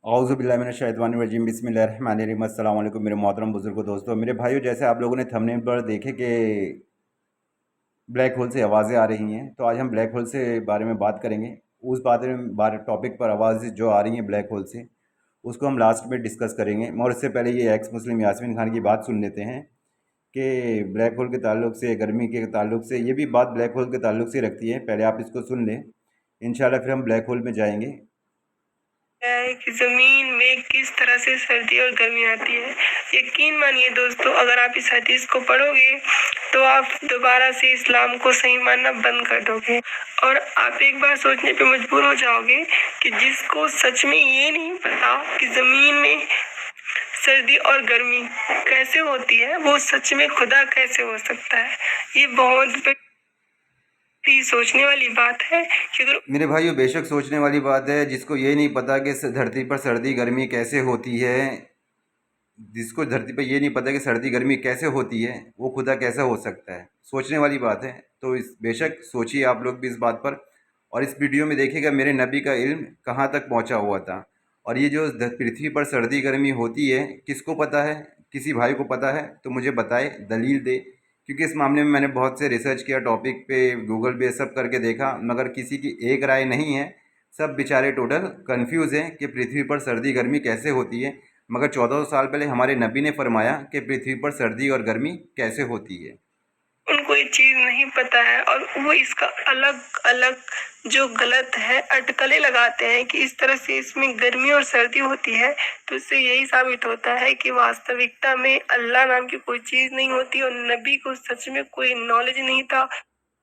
औज़ुबिल्लाहिमिनश्शैतानिर्रजीम बिस्मिल्लाहिर्रहमानिर्रहीम। अस्सलाम वालेकुम मेरे मोहतरम बुज़ुर्गों, दोस्तों, मेरे भाइयों। जैसे आप लोगों ने थंबनेल पर देखे कि ब्लैक होल से आवाज़ें आ रही हैं, तो आज हम ब्लैक होल से बारे में बात करेंगे। उस बारे टॉपिक पर आवाज़ जो आ रही हैं ब्लैक होल से, उसको हम लास्ट में डिस्कस करेंगे। मगर उससे पहले ये एक्स मुस्लिम यास्मीन खान की बात सुन लेते हैं कि ब्लैक होल के ताल्लुक से, गर्मी के ताल्लुक से, ये भी बात ब्लैक होल के ताल्लुक से रखती है। पहले आप इसको सुन लें, इंशाल्लाह फिर हम ब्लैक होल में जाएंगे। है कि जमीन में किस तरह से सर्दी और गर्मी आती है। यकीन मानिए दोस्तों, अगर आप इस हदीस को पढ़ोगे तो आप दोबारा से इस्लाम को सही मानना बंद कर दोगे और आप एक बार सोचने पे मजबूर हो जाओगे कि जिसको सच में ये नहीं पता कि जमीन में सर्दी और गर्मी कैसे होती है, वो सच में खुदा कैसे हो सकता है। ये बहुत बड़ी सोचने वाली बात है कि अगर मेरे भाइयों, बेशक सोचने वाली बात है। जिसको ये नहीं पता कि धरती पर सर्दी गर्मी कैसे होती है, जिसको धरती पर ये नहीं पता कि सर्दी गर्मी कैसे होती है, वो खुदा कैसा हो सकता है। सोचने वाली बात है। तो इस बेशक सोचिए आप लोग भी इस बात पर, और इस वीडियो में देखिएगा मेरे नबी का इल्म कहाँ तक पहुँचा हुआ था। और ये जो पृथ्वी पर सर्दी गर्मी होती है, किसको पता है? किसी भाई को पता है तो मुझे बताए, दलील दे। क्योंकि इस मामले में मैंने बहुत से रिसर्च किया, टॉपिक पे गूगल पे सब करके देखा, मगर किसी की एक राय नहीं है। सब बेचारे टोटल कंफ्यूज हैं कि पृथ्वी पर सर्दी गर्मी कैसे होती है। मगर 1400 साल पहले हमारे नबी ने फरमाया कि पृथ्वी पर सर्दी और गर्मी कैसे होती है। उनको ये चीज नहीं पता है और वो इसका अलग अलग जो गलत है अटकलें लगाते हैं कि इस तरह से इसमें गर्मी और सर्दी होती है। तो इससे यही साबित होता है कि वास्तविकता में अल्लाह नाम की कोई चीज नहीं होती और नबी को सच में कोई नॉलेज नहीं था।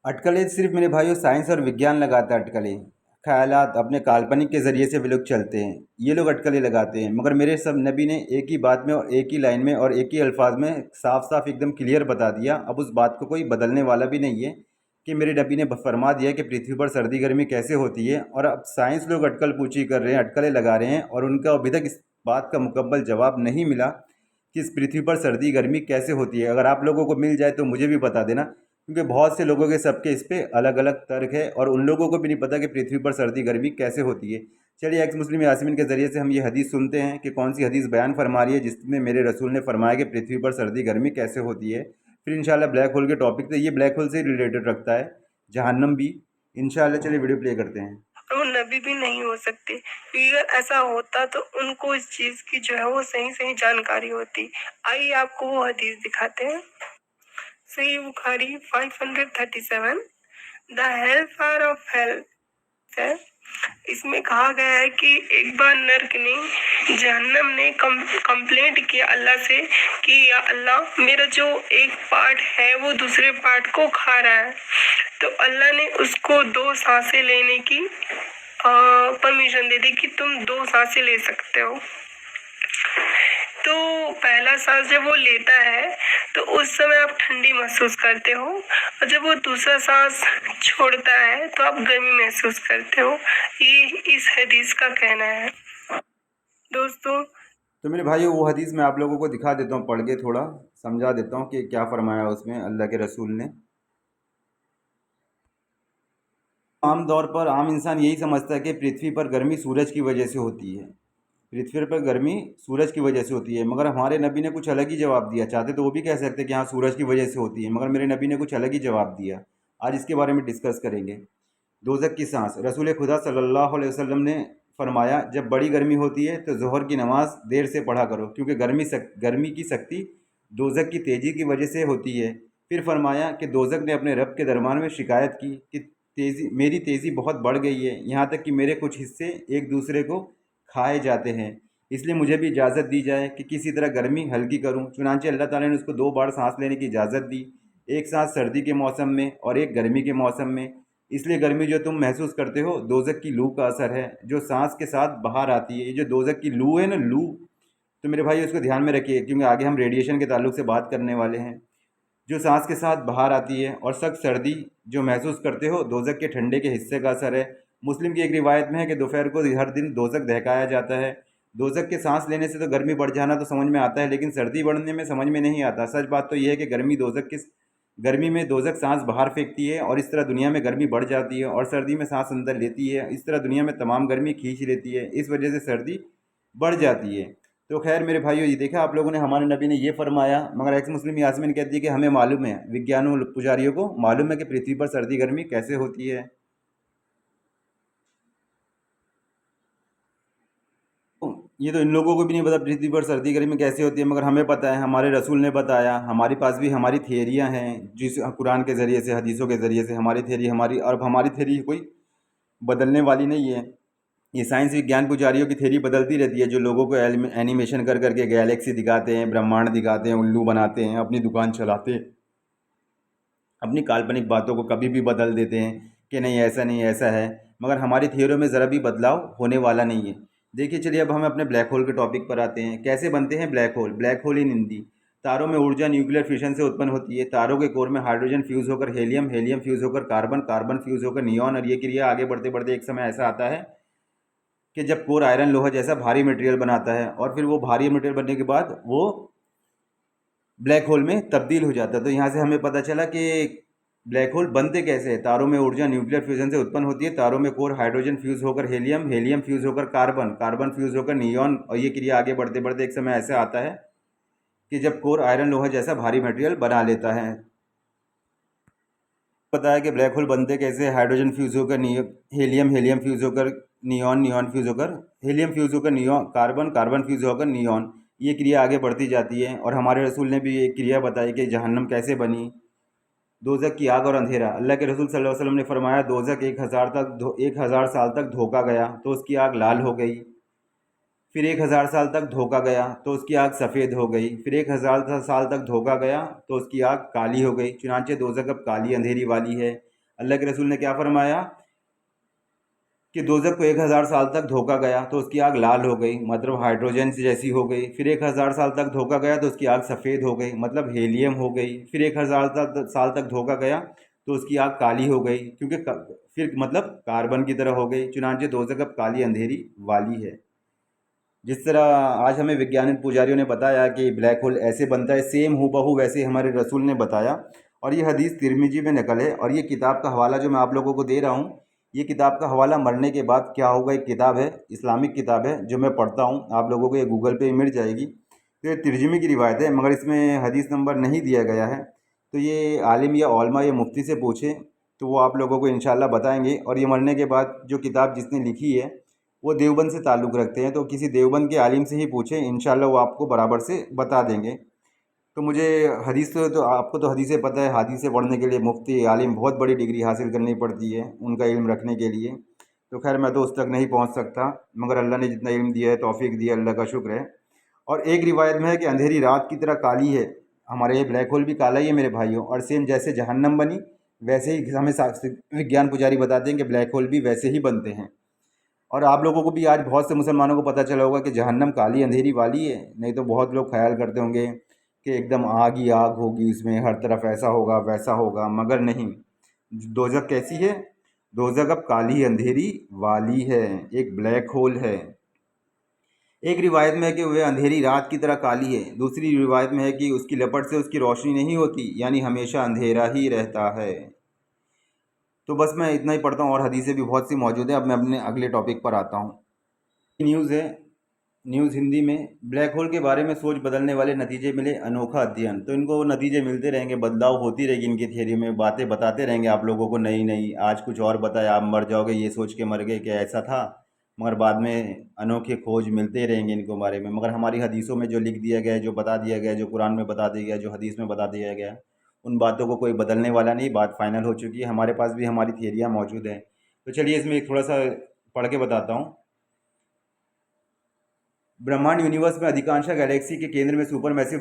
अटकलें सिर्फ मेरे भाइयों साइंस और विज्ञान लगाता है। अटकलें ख्यालात अपने काल्पनिक के ज़रिए से वे लोग चलते हैं, ये लोग अटकलें लगाते हैं। मगर मेरे सब नबी ने एक ही बात में और एक ही लाइन में और एक ही अल्फाज में साफ साफ एकदम क्लियर बता दिया। अब उस बात को कोई बदलने वाला भी नहीं है कि मेरे नबी ने फरमा दिया कि पृथ्वी पर सर्दी गर्मी कैसे होती है। और अब साइंस लोग अटकल पूछी कर रहे हैं, अटकलें लगा रहे हैं, और उनका अभी तक इस बात का मुकम्मल जवाब नहीं मिला कि इस पृथ्वी पर सर्दी गर्मी कैसे होती है। अगर आप लोगों को मिल जाए तो मुझे भी बता देना, क्योंकि बहुत से लोगों के सबके इस पे अलग अलग तर्क है और उन लोगों को भी नहीं पता कि पृथ्वी पर सर्दी गर्मी कैसे होती है। चलिए एक्स मुस्लिम यास्मीन के ज़रिए से हम ये हदीस सुनते हैं कि कौन सी हदीस बयान फरमा रही है जिसमें मेरे रसूल ने फरमाया कि पृथ्वी पर सर्दी गर्मी कैसे होती है। फिर इंशाल्लाह ब्लैक होल के टॉपिक से, ये ब्लैक होल से रिलेटेड रखता है, जहन्नम भी। इंशाल्लाह चलिए वीडियो प्ले करते हैं। और वो नबी भी नहीं हो सकते, क्योंकि अगर ऐसा होता तो उनको इस चीज की जो है वो सही सही जानकारी होती। आइए आपको वो हदीस दिखाते हैं। सही Bukhari 537, the hell fire of hell है। इसमें कहा गया है कि एक बार नर्क ने, जहन्नम ने कंप्लेंट किया अल्लाह से कि या अल्लाह, मेरा जो एक पार्ट है वो दूसरे पार्ट को खा रहा है। तो अल्लाह ने उसको 2 सांसें लेने की परमिशन दे दी कि तुम 2 सांसें ले सकते हो। तो पहला सांस जब वो लेता है तो उस समय आप ठंडी महसूस करते हो, और जब वो दूसरा सांस छोड़ता है तो आप गर्मी महसूस करते हो। ये इस हदीस का कहना है दोस्तों। तो मेरे भाई वो हदीस मैं आप लोगों को दिखा देता हूँ, पढ़ के थोड़ा समझा देता हूँ कि क्या फरमाया उसमें अल्लाह के रसूल ने। आम तौर पर आम इंसान यही समझता है कि पृथ्वी पर गर्मी सूरज की वजह से होती है। पृथ्वी पर गर्मी सूरज की वजह से होती है, मगर हमारे नबी ने कुछ अलग ही जवाब दिया। चाहते तो वो भी कह सकते कि हाँ सूरज की वजह से होती है, मगर मेरे नबी ने कुछ अलग ही जवाब दिया। आज इसके बारे में डिस्कस करेंगे। दोजक की सांस, रसूल खुदा सल्लल्लाहु अलैहि वसल्लम ने फरमाया, जब बड़ी गर्मी होती है तो जोहर की नमाज देर से पढ़ा करो, क्योंकि गर्मी की शक्ति दोजक की तेज़ी की वजह से होती है। फिर फरमाया कि दोजक ने अपने रब के दरबार में शिकायत की कि मेरी तेज़ी बहुत बढ़ गई है, यहाँ तक कि मेरे कुछ हिस्से एक दूसरे को खाए जाते हैं। इसलिए मुझे भी इजाज़त दी जाए कि किसी तरह गर्मी हल्की करूँ। चुनांचे अल्लाह ताला ने उसको 2 बार सांस लेने की इजाज़त दी, एक सांस सर्दी के मौसम में और एक गर्मी के मौसम में। इसलिए गर्मी जो तुम महसूस करते हो दोजक की लू का असर है, जो सांस के साथ बाहर आती है। ये जो दोजक की लू है ना, लू, तो मेरे भाई उसको ध्यान में रखिए, क्योंकि आगे हम रेडिएशन के ताल्लुक से बात करने वाले हैं। जो सांस के साथ बाहर आती है, और सख्त सर्दी जो महसूस करते हो दोजक के ठंडे के हिस्से का असर है। मुस्लिम की एक रिवायत में है कि दोपहर को हर दिन दोजक दहकाया जाता है। दोजक के सांस लेने से तो गर्मी बढ़ जाना तो समझ में आता है, लेकिन सर्दी बढ़ने में समझ में नहीं आता। सच बात तो यह है कि गर्मी में दोजक सांस बाहर फेंकती है, और इस तरह दुनिया में गर्मी बढ़ जाती है, और सर्दी में सांस अंदर लेती है। इस तरह दुनिया में तमाम गर्मी खींच लेती है। इस वजह से सर्दी बढ़ जाती है। तो खैर मेरे भाइयों, ये देखा आप लोगों ने, हमारे नबी ने ये फरमाया, मगर एक्स मुस्लिम यास्मीन कहती है कि हमें मालूम है, विज्ञान पुजारियों को मालूम है कि पृथ्वी पर सर्दी गर्मी कैसे होती है। ये तो इन लोगों को भी नहीं पता पृथ्वी पर सर्दी गर्मी कैसे होती है, मगर हमें पता है, हमारे रसूल ने बताया। हमारे पास भी हमारी थियरियाँ हैं, जिस कुरान के ज़रिए से, हदीसों के ज़रिए से हमारी थियरी, हमारी, और हमारी थियरी कोई बदलने वाली नहीं है। ये साइंस विज्ञान पुजारियों की थ्योरी बदलती रहती है, जो लोगों को एनिमेशन कर करके गैलेक्सी दिखाते हैं, ब्रह्मांड दिखाते हैं, उल्लू बनाते हैं, अपनी दुकान चलाते हैं, अपनी काल्पनिक बातों को कभी भी बदल देते हैं कि नहीं ऐसा नहीं ऐसा है। मगर हमारी थियोरियों में ज़रा भी बदलाव होने वाला नहीं है। देखिए, चलिए अब हम अपने ब्लैक होल के टॉपिक पर आते हैं। कैसे बनते हैं ब्लैक होल? ब्लैक होल इन हिंदी, तारों में ऊर्जा न्यूक्लियर फिशन से उत्पन्न होती है। तारों के कोर में हाइड्रोजन फ्यूज़ होकर हीलियम, हीलियम फ्यूज़ होकर कार्बन, कार्बन फ्यूज़ होकर नियॉन, और ये क्रिया आगे बढ़ते बढ़ते एक समय ऐसा आता है कि जब कोर आयरन लोहा जैसा भारी मटेरियल बनाता है, और फिर वो भारी मटेरियल बनने के बाद वो ब्लैक होल में तब्दील हो जाता है। तो यहाँ से हमें पता चला कि ब्लैक होल बनते कैसे हैं। तारों में ऊर्जा न्यूक्लियर फ्यूजन से उत्पन्न होती है। तारों में कोर हाइड्रोजन फ्यूज होकर हीलियम, हीलियम फ्यूज होकर कार्बन, कार्बन फ्यूज होकर नियॉन, और ये क्रिया आगे बढ़ते बढ़ते एक समय ऐसा आता है कि जब कोर आयरन लोहा जैसा भारी मटेरियल बना लेता है। पता है कि ब्लैक होल बनते कैसे? हाइड्रोजन फ्यूज होकर हीलियम, हीलियम फ्यूज होकर नियॉन, नियॉन फ्यूज होकर हीलियम, फ्यूज होकर नियॉन, कार्बन, कार्बन फ्यूज होकर नियॉन। ये क्रिया आगे बढ़ती जाती है। और हमारे रसूल ने भी एक क्रिया बताई कि जहन्नम कैसे बनी। दोजक की आग और अंधेरा। अल्लाह के रसूल सल्लल्लाहु अलैहि वसल्लम ने फरमाया, दोजक 1,000 साल तक धोखा गया तो उसकी आग लाल हो गई। फिर 1,000 साल तक धोखा गया तो उसकी आग सफ़ेद हो गई। फिर 1,000 साल तक धोखा गया तो उसकी आग काली हो गई। चुनांचे दोजक अब काली अंधेरी वाली है। अल्लाह के रसूल ने क्या फरमाया कि दोजक को 1,000 साल तक धोखा गया तो उसकी आग लाल हो गई, मतलब हाइड्रोजन से जैसी हो गई। फिर 1,000 साल तक धोखा गया तो उसकी आग सफ़ेद हो गई, मतलब हेलियम हो गई। फिर 1,000 साल तक धोखा गया तो उसकी आग काली हो गई, क्योंकि फिर मतलब कार्बन की तरह हो गई। चुनांचे दोजक अब काली अंधेरी वाली है। जिस तरह आज हमें वैज्ञानिक पुजारियों ने बताया कि ब्लैक होल ऐसे बनता है, सेम हूबहू वैसे हमारे रसूल ने बताया। और ये हदीस तिरमिजी में नकल है। और ये किताब का हवाला जो मैं आप लोगों को दे रहा हूँ, ये किताब का हवाला मरने के बाद क्या होगा, एक किताब है, इस्लामिक किताब है, जो मैं पढ़ता हूँ। आप लोगों को ये गूगल पे मिल जाएगी। तो ये तिरजमी की रिवायत है, मगर इसमें हदीस नंबर नहीं दिया गया है। तो ये आलिम या औलमा या मुफ्ती से पूछें तो वो आप लोगों को इंशाल्लाह बताएंगे। और ये मरने के बाद जो किताब जिसने लिखी है वो देवबंद से ताल्लुक़ रखते हैं, तो किसी देवबंद के आलिम से ही पूछें, इंशाल्लाह वो आपको बराबर से बता देंगे। तो मुझे हदीस तो आपको तो हदीसें पता है, हदीसें पढ़ने के लिए मुफ्ती आलिम बहुत बड़ी डिग्री हासिल करनी पड़ती है उनका इल्म रखने के लिए। तो खैर मैं तो उस तक नहीं पहुंच सकता, मगर अल्लाह ने जितना इल्म दिया है, तौफीक दिया, अल्लाह का शुक्र है। और एक रिवायत में है कि अंधेरी रात की तरह काली है। हमारे ये ब्लैक होल भी काला ही है मेरे भाइयों। और सेम जैसे जहन्नम बनी, वैसे ही हमें विज्ञान पुजारी बताते हैं कि ब्लैक होल भी वैसे ही बनते हैं। और आप लोगों को भी आज बहुत से मुसलमानों को पता चला होगा कि जहन्नम काली अंधेरी वाली है। नहीं तो बहुत लोग ख्याल करते होंगे कि एकदम आग ही आग होगी, इसमें हर तरफ ऐसा होगा वैसा होगा, मगर नहीं। दोजक कैसी है? दोजक अब काली अंधेरी वाली है, एक ब्लैक होल है। एक रिवायत में है कि वह अंधेरी रात की तरह काली है। दूसरी रिवायत में है कि उसकी लपट से उसकी रोशनी नहीं होती, यानी हमेशा अंधेरा ही रहता है। तो बस मैं इतना ही पढ़ता हूँ, और हदीसें भी बहुत सी मौजूद है। अब मैं अपने अगले टॉपिक पर आता हूँ। न्यूज़ है, न्यूज़ हिंदी में, ब्लैक होल के बारे में सोच बदलने वाले नतीजे मिले, अनोखा अध्ययन। तो इनको नतीजे मिलते रहेंगे, बदलाव होती रहेगी इनकी थियरी में, बातें बताते रहेंगे आप लोगों को नई नई। आज कुछ और बताया, आप मर जाओगे ये सोच के मर गए कि ऐसा था, मगर बाद में अनोखे खोज मिलते रहेंगे इनको बारे में। मगर हमारी हदीसों में जो लिख दिया गया है, जो बता दिया गया है, जो कुरान में बता दिया गया है, जो हदीस में बता दिया गया है, उन बातों को कोई बदलने वाला नहीं। बात फाइनल हो चुकी है। हमारे पास भी हमारी थियरियाँ मौजूद हैं। तो चलिए इसमें एक थोड़ा सा पढ़ के बताता हूँ। ब्रह्मांड यूनिवर्स में अधिकांश गैलेक्सी के केंद्र में सुपर मैसिव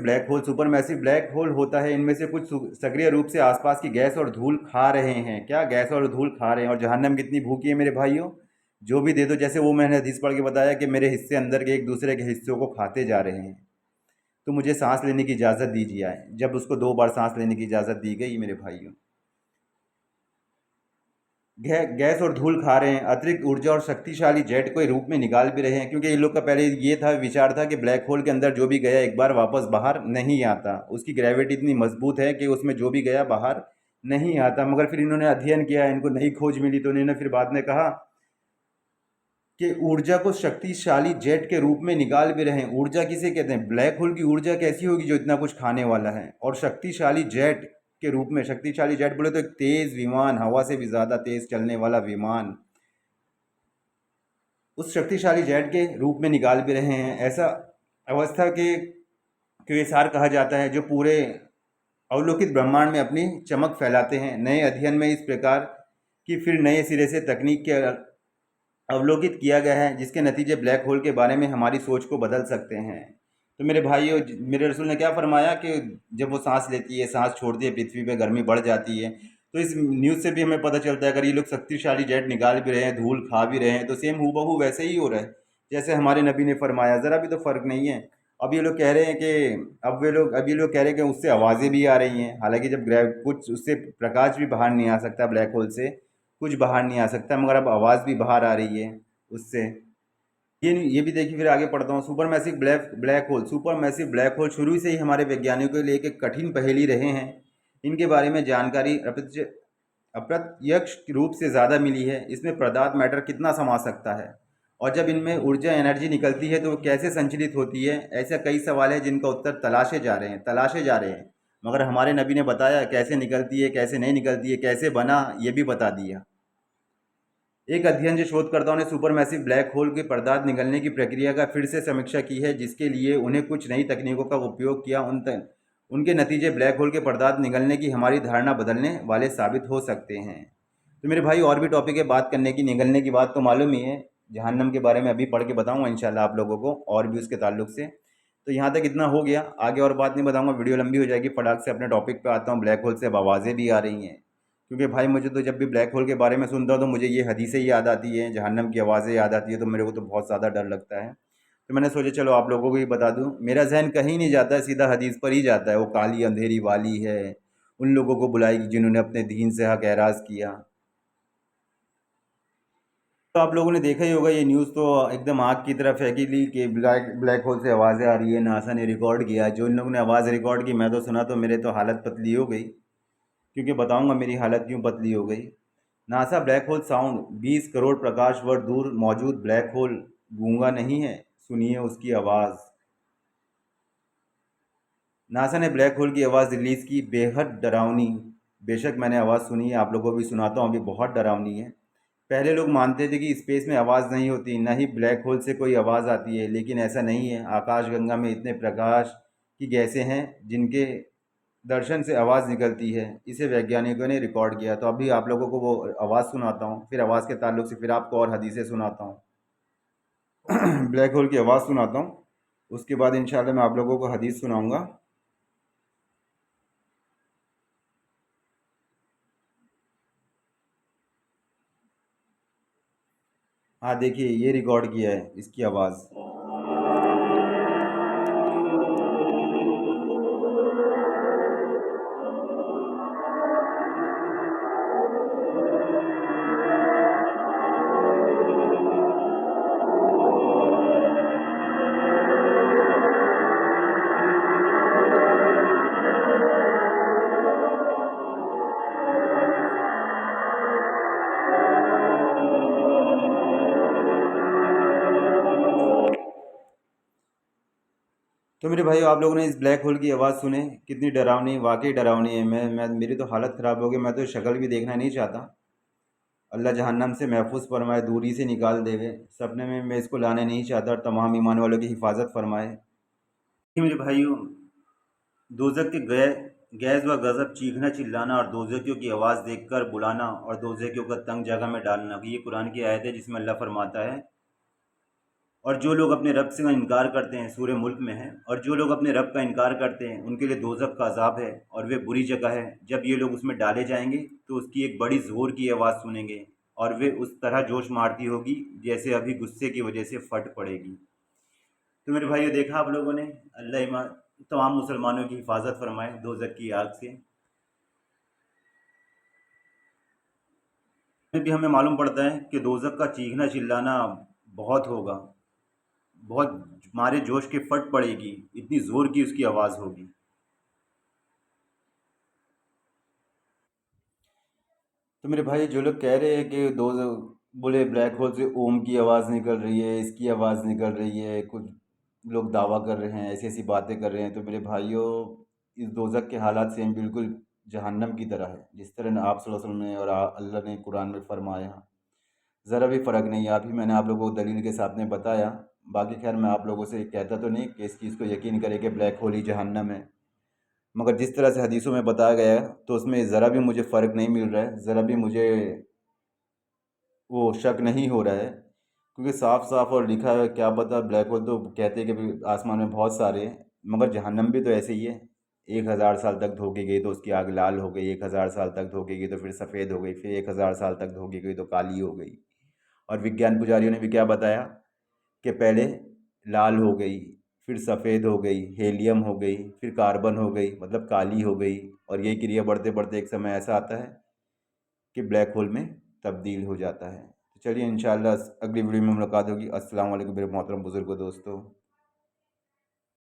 ब्लैक होल होता है। इनमें से कुछ सक्रिय रूप से आसपास की गैस और धूल खा रहे हैं। क्या? गैस और धूल खा रहे हैं। और जहन्नम कितनी भूखी है मेरे भाइयों, जो भी दे दो। जैसे वो मैंने हदीस पढ़ के बताया कि मेरे हिस्से अंदर के एक दूसरे के हिस्सों को खाते जा रहे हैं, तो मुझे सांस लेने की इजाज़त दीजिए। जब उसको 2 बार सांस लेने की इजाज़त दी गई मेरे भाइयों, गैस और धूल खा रहे हैं, अतिरिक्त ऊर्जा और शक्तिशाली जेट को रूप में निकाल भी रहे हैं। क्योंकि इन लोग का पहले ये था, विचार था कि ब्लैक होल के अंदर जो भी गया एक बार वापस बाहर नहीं आता। उसकी ग्रेविटी इतनी मजबूत है कि उसमें जो भी गया बाहर नहीं आता। मगर फिर इन्होंने अध्ययन किया, इनको नई खोज मिली, तो इन्होंने फिर बाद में कहा कि ऊर्जा को शक्तिशाली जेट के रूप में निकाल भी रहे हैं। ऊर्जा किसे कहते हैं? ब्लैक होल की ऊर्जा कैसी होगी जो इतना कुछ खाने वाला है? और शक्तिशाली जेट के रूप में, शक्तिशाली जेट बोले तो एक तेज विमान, हवा से भी ज़्यादा तेज चलने वाला विमान, उस शक्तिशाली जेट के रूप में निकाल भी रहे हैं। ऐसा अवस्था के क्वेसार कहा जाता है जो पूरे अवलोकित ब्रह्मांड में अपनी चमक फैलाते हैं। नए अध्ययन में इस प्रकार की फिर नए सिरे से तकनीक के अवलोकित किया गया है जिसके नतीजे ब्लैक होल के बारे में हमारी सोच को बदल सकते हैं। तो मेरे भाइयों, मेरे रसूल ने क्या फरमाया कि जब वो सांस लेती है, सांस छोड़ती है, पृथ्वी पे गर्मी बढ़ जाती है। तो इस न्यूज़ से भी हमें पता चलता है अगर ये लोग शक्तिशाली जेट निकाल भी रहे हैं, धूल खा भी रहे हैं, तो सेम हूबहू वैसे ही हो रहा है जैसे हमारे नबी ने फरमाया। ज़रा भी तो फ़र्क नहीं है। अब ये लोग कह रहे हैं कि अब ये लोग कह रहे हैं कि उससे आवाज़ें भी आ रही हैं, हालांकि जब कुछ उससे प्रकाश भी बाहर नहीं आ सकता, ब्लैक होल से कुछ बाहर नहीं आ सकता, मगर अब आवाज़ भी बाहर आ रही है उससे। ये भी देखिए, फिर आगे पढ़ता हूँ। Super massive black hole, super massive black hole शुरू से ही हमारे वैज्ञानिकों के लिए एक कठिन पहेली रहे हैं। इनके बारे में जानकारी अप्रत्यक्ष रूप से ज़्यादा मिली है। इसमें पदार्थ मैटर कितना समा सकता है, और जब इनमें ऊर्जा एनर्जी निकलती है तो वो कैसे संचलित होती है? ऐसे कई सवाल हैं जिनका उत्तर तलाशे जा रहे हैं। मगर हमारे नबी ने बताया कैसे निकलती है, कैसे नहीं निकलती है, कैसे बना, ये भी बता दिया। एक अध्ययन जो शोधकर्ताओं ने सुपरमैसिव ब्लैक होल के पदार्थ निकलने की प्रक्रिया का फिर से समीक्षा की है, जिसके लिए उन्हें कुछ नई तकनीकों का उपयोग किया। उनके नतीजे ब्लैक होल के पदार्थ निकलने की हमारी धारणा बदलने वाले साबित हो सकते हैं। तो मेरे भाई, और भी टॉपिक है बात करने की। निकलने की बात तो मालूम ही है, जहन्नम के बारे में अभी पढ़ के बताऊंगा इंशाल्लाह आप लोगों को, और भी उसके ताल्लुक से। तो यहाँ तक इतना हो गया, आगे और बात नहीं बताऊंगा, वीडियो लंबी हो जाएगी। फटाक से अपने टॉपिक पे आता हूँ। ब्लैक होल से अब आवाज़ें भी आ रही हैं, क्योंकि भाई मुझे तो जब भी ब्लैक होल के बारे में सुनता हूँ तो मुझे ये हदीसें याद आती हैं, जहन्नम की आवाज़ें याद आती है, तो मेरे को तो बहुत ज़्यादा डर लगता है। तो मैंने सोचा चलो आप लोगों को भी बता दूँ। मेरा जहन कहीं नहीं जाता है, सीधा हदीस पर ही जाता है। वो काली अंधेरी वाली है, उन लोगों को बुलाएगी जिन्होंने अपने दीन से हक एराज़ किया। तो आप लोगों ने देखा ही होगा, ये न्यूज़ तो एकदम आग की तरह फेंकी ली कि ब्लैक ब्लैक होल से आवाज़ें आ रही है, नासा ने रिकॉर्ड किया। जो इन लोगों ने आवाज़ रिकॉर्ड की, मैं तो सुना तो मेरे तो हालत पतली हो गई, क्योंकि बताऊंगा मेरी हालत क्यों पतली हो गई। NASA black hole sound, 20 crore प्रकाश वर्ष दूर मौजूद ब्लैक होल गूंगा नहीं है, सुनिए उसकी आवाज़। नासा ने ब्लैक होल की आवाज़ रिलीज़ की, बेहद डरावनी। बेशक मैंने आवाज़ सुनी है, आप लोगों को भी सुनाता हूँ, अभी बहुत डरावनी है। पहले लोग मानते थे कि स्पेस में आवाज़ नहीं होती, न ही ब्लैक होल से कोई आवाज़ आती है, लेकिन ऐसा नहीं है। आकाशगंगा में इतने प्रकाश की गैसें हैं जिनके दर्शन से आवाज़ निकलती है। इसे वैज्ञानिकों ने रिकॉर्ड किया। तो अभी आप लोगों को वो आवाज़ सुनाता हूँ, फिर आवाज़ के ताल्लुक से फिर आपको और हदीसें सुनाता हूँ। ब्लैक होल की आवाज़ सुनाता हूँ, उसके बाद इंशाल्लाह मैं आप लोगों को हदीस सुनाऊँगा। हाँ देखिए, ये रिकॉर्ड किया है इसकी आवाज़। तो मेरे भाइयों, आप लोगों ने इस ब्लैक होल की आवाज़ सुने, कितनी डरावनी, वाकई डरावनी है। मैं मेरी तो हालत ख़राब हो गई, मैं तो शक्ल भी देखना नहीं चाहता। अल्लाह जहन्नम से महफूज फरमाए, दूरी से निकाल देवे। सपने में मैं इसको लाने नहीं चाहता, और तमाम ईमान वालों की हिफाजत फरमाए। कि मेरे भाइयों, दोज़ख के गैज़ व गज़ब, चीखना चिल्लाना और दोज़खियों की आवाज़ देखकर बुलाना और दोज़खियों को तंग जगह में डालना, ये कुरान की आयत है जिसमें अल्लाह फरमाता है, और जो लोग अपने रब से इनकार करते हैं, सूरह मुल्क में है, और जो लोग अपने रब का इनकार करते हैं उनके लिए दोज़ख का अज़ाब है और वे बुरी जगह है। जब ये लोग उसमें डाले जाएंगे तो उसकी एक बड़ी ज़ोर की आवाज़ सुनेंगे, और वे उस तरह जोश मारती होगी जैसे अभी गुस्से की वजह से फट पड़ेगी। तो मेरे भाइयों, देखा आप लोगों ने, अल्लाह तमाम मुसलमानों की हिफाजत फरमाए दोज़ख की आग से। फिर भी हमें मालूम पड़ता है कि दोज़ख का चीखना चिल्लाना बहुत होगा, बहुत मारे जोश के फट पड़ेगी, इतनी ज़ोर की उसकी आवाज़ होगी। तो मेरे भाई, जो लोग कह रहे हैं कि बोले ब्लैक होल से ओम की आवाज़ निकल रही है, इसकी आवाज़ निकल रही है, कुछ लोग दावा कर रहे हैं, ऐसी ऐसी बातें कर रहे हैं। तो मेरे भाइयों, इस दोज़ख के हालात सेम बिल्कुल जहन्नम की तरह है, जिस तरह आप सल्लल्लाहु अलैहि वसल्लम ने और अल्लाह ने कुरान में फरमाया। ज़रा भी फ़र्क नहीं है। अभी मैंने आप लोगों को दलील के साथ में बताया। बाकी खैर मैं आप लोगों से कहता तो नहीं कि इस चीज़ को यकीन करें कि ब्लैक होल ही जहन्नम है, मगर जिस तरह से हदीसों में बताया गया है तो उसमें ज़रा भी मुझे फ़र्क नहीं मिल रहा है, ज़रा भी मुझे वो शक नहीं हो रहा है, क्योंकि साफ साफ और लिखा है। क्या पता, ब्लैक होल तो कहते हैं कि भी आसमान में बहुत सारे हैं, मगर जहन्नम भी तो ऐसे ही है। 1,000 साल तक धोके गई तो उसकी आग लाल हो गई, 1,000 साल तक धोके गई तो फिर सफ़ेद हो गई, फिर 1,000 साल तक धोके गई तो काली हो गई। और विज्ञान पुजारियों ने भी क्या बताया कि पहले लाल हो गई, फिर सफ़ेद हो गई, हीलियम हो गई, फिर कार्बन हो गई, मतलब काली हो गई। और यही क्रिया बढ़ते बढ़ते एक समय ऐसा आता है कि ब्लैक होल में तब्दील हो जाता है। तो चलिए इंशाल्लाह अगली वीडियो में मुलाकात होगी। अस्सलाम वालेकुम मेरे मोहतरम बुज़ुर्गों दोस्तों।